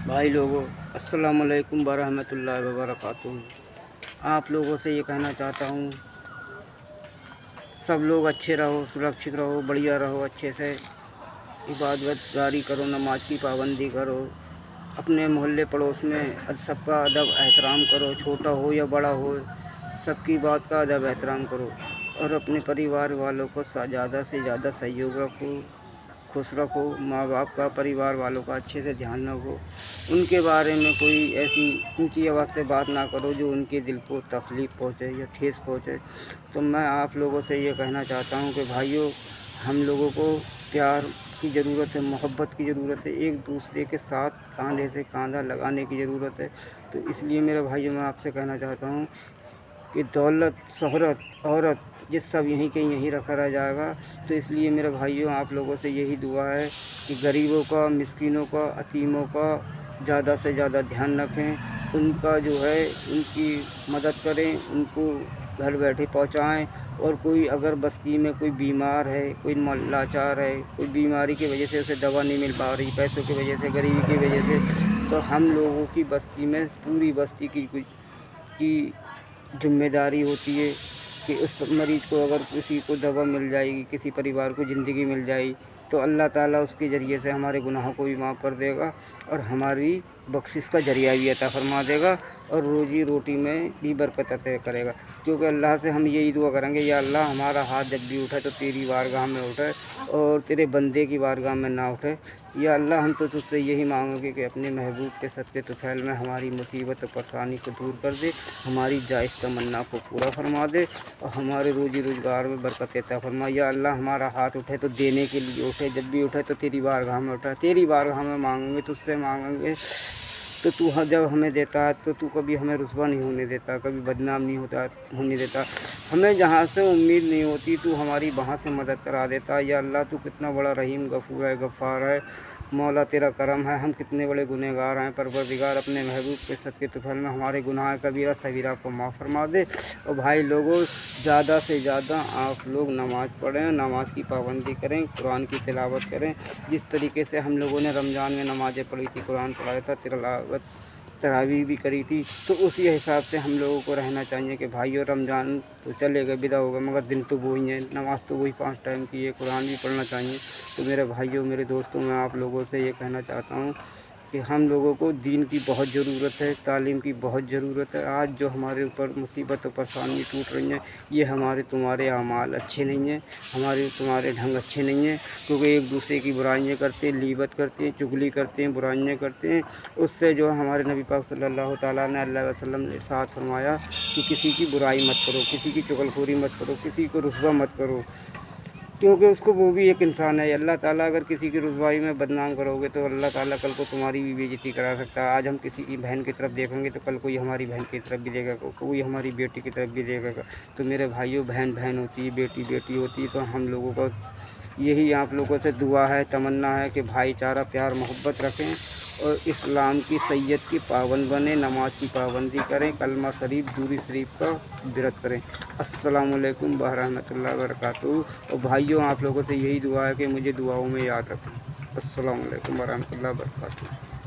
भाई लोगों, अस्सलाम वालेकुम वरहमतुल्लाहि वबरकातुहू। आप लोगों से ये कहना चाहता हूँ, सब लोग अच्छे रहो, सुरक्षित रहो, बढ़िया रहो, अच्छे से इबादत जारी करो, नमाज की पाबंदी करो, अपने मोहल्ले पड़ोस में सबका अदब एहतराम करो, छोटा हो या बड़ा हो, सबकी बात का अदब एहतराम करो और अपने परिवार वालों को ज़्यादा से ज़्यादा सहयोग रखो, खुश रखो। माँ बाप का, परिवार वालों का अच्छे से ध्यान रखो। उनके बारे में कोई ऐसी ऊंची आवाज़ से बात ना करो जो उनके दिल को तकलीफ़ पहुँचे या ठेस पहुँचे। तो मैं आप लोगों से ये कहना चाहता हूँ कि भाइयों, हम लोगों को प्यार की ज़रूरत है, मोहब्बत की ज़रूरत है, एक दूसरे के साथ कंधे से कंधा लगाने की ज़रूरत है। तो इसलिए मेरे भाइयों, मैं आपसे कहना चाहता हूँ कि दौलत, शोहरत, औरत, ये सब यहीं के यहीं रखा रह जाएगा। तो इसलिए मेरे भाइयों, आप लोगों से यही दुआ है कि गरीबों का, मिस्कीनों का, यतीमों का ज़्यादा से ज़्यादा ध्यान रखें। उनका जो है, उनकी मदद करें, उनको घर बैठे पहुंचाएं। और कोई अगर बस्ती में कोई बीमार है, कोई लाचार है, कोई बीमारी की वजह से उसे दवा नहीं मिल पा रही, पैसों की वजह से, गरीबी की वजह से, तो हम लोगों की बस्ती में, पूरी बस्ती की जिम्मेदारी होती है कि उस मरीज़ को अगर किसी को दवा मिल जाएगी, किसी परिवार को ज़िंदगी मिल जाएगी, तो अल्लाह ताला उसके ज़रिए से हमारे गुनाहों को भी माफ़ कर देगा और हमारी बख्शिश का ज़रिया भी अता फरमा देगा और रोज़ी रोटी में भी बरकत अता करेगा। क्योंकि अल्लाह से हम यही दुआ करेंगे, या अल्लाह हमारा हाथ जब भी उठे तो तेरी बारगाह में उठे और तेरे बंदे की बारगाह में ना उठे। या अल्लाह, हम तो तुझसे यही मांगोगे कि अपने महबूब के सदक़े तुफ़ैल में हमारी मुसीबत और परेशानी को दूर कर दे, हमारी जायज़ तमन्ना को पूरा फरमा दे और हमारे रोज़ी रोज़गार में बरकत अता फरमा। या अल्लाह, हमारा हाथ उठे तो देने के लिए उठे, जब भी उठे तो तेरी बारगाह में उठे, तेरी बारगाह में मांगेंगे, तुझसे मांगेंगे तो तू जब हमें देता है तो तू कभी हमें रुसवा नहीं होने देता, कभी बदनाम नहीं होने देता। हमें जहाँ से उम्मीद नहीं होती तू हमारी वहाँ से मदद करा देता। या अल्लाह, तू कितना बड़ा रहीम, गफूर है, गफ़्फ़ार है। मौला, तेरा करम है, हम कितने बड़े गुनहगार हैं। परवरदिगार, अपने महबूब के सदक़े तुफ़ैल में हमारे गुनाह कबीरा सगीरा को माफ़ फरमा दे। और भाई लोगों, ज़्यादा से ज़्यादा आप लोग नमाज़ पढ़ें, नमाज की पाबंदी करें, कुरान की तिलावत करें। जिस तरीके से हम लोगों ने रमज़ान में नमाज़ें पढ़ी थी, कुरान पढ़ाया था, तिलावत तरावी भी करी थी, तो उसी हिसाब से हम लोगों को रहना चाहिए कि भाइयों, रमज़ान तो चले गए, विदा हो गए, मगर दिन तो वही है, नमाज़ तो वही 5 टाइम की है, कुरान भी पढ़ना चाहिए। तो मेरे भाइयों, मेरे दोस्तों, मैं आप लोगों से ये कहना चाहता हूँ कि हम लोगों को दीन की बहुत ज़रूरत है, तालीम की बहुत ज़रूरत है। आज जो हमारे ऊपर मुसीबत और परेशानी टूट रही हैं, ये हमारे तुम्हारे अमाल अच्छे नहीं हैं, हमारे तुम्हारे ढंग अच्छे नहीं हैं। क्योंकि एक दूसरे की बुराइयाँ करते हैं, ग़ीबत करते हैं, चुगली करते हैं, बुराइयाँ करते हैं। उससे जो हमारे नबी पाक सल्लल्लाहु ताला अलैहि वसल्लम ने इरशाद फरमाया कि किसी की बुराई मत करो, किसी की चुगलखोरी मत करो, किसी को रुसवा मत करो, क्योंकि उसको, वो भी एक इंसान है। अल्लाह ताला अगर किसी की रुसवाई में बदनाम करोगे तो अल्लाह ताला कल को तुम्हारी भी बेइज्जती करा सकता है। आज हम किसी की बहन की तरफ देखेंगे तो कल कोई हमारी बहन की तरफ भी देखेगा, कोई हमारी बेटी की तरफ भी देखेगा। तो मेरे भाइयों, बहन बहन होती है, बेटी बेटी होती है। तो हम लोगों को यही आप लोगों से दुआ है, तमन्ना है कि भाईचारा, प्यार, मोहब्बत रखें और इस्लाम की सैयद की पाबंद बने, नमाज की पाबंदी करें, कलमा शरीफ, दूरी शरीफ का व्रत करें। अस्सलामु अलैकुम व रहमतुल्लाहि व बरकातुहू। और भाइयों, आप लोगों से यही दुआ है कि मुझे दुआओं में याद रखें। अस्सलामु अलैकुम व रहमतुल्लाहि व बरकातुहू।